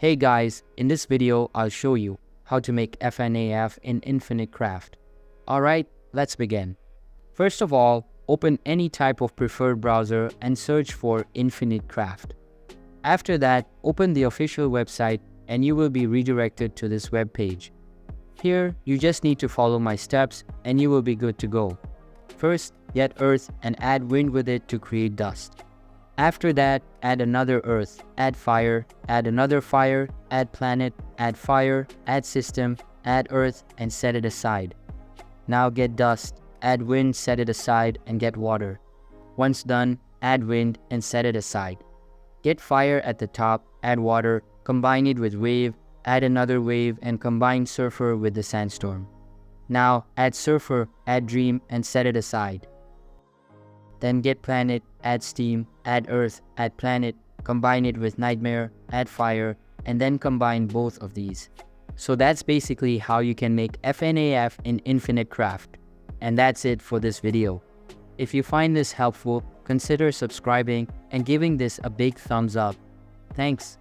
Hey guys, in this video I'll show you how to make FNAF in Infinite Craft. Alright, let's begin. First of all, open any type of preferred browser and search for Infinite Craft. After that, open the official website and you will be redirected to this web page. Here, you just need to follow my steps and you will be good to go. First, get earth and add wind with it to create dust. After that, add another earth, add fire, add another fire, add planet, add fire, add system, add earth, and set it aside. Now get dust, add wind, set it aside, and get water. Once done, add wind and set it aside. Get fire at the top, add water, combine it with wave, add another wave, and combine surfer with the sandstorm. Now add surfer, add dream, and set it aside. Then get planet, add steam, add earth, add planet, combine it with nightmare, add fire, and then combine both of these. So that's basically how you can make FNAF in Infinite Craft. And that's it for this video. If you find this helpful, consider subscribing and giving this a big thumbs up. Thanks.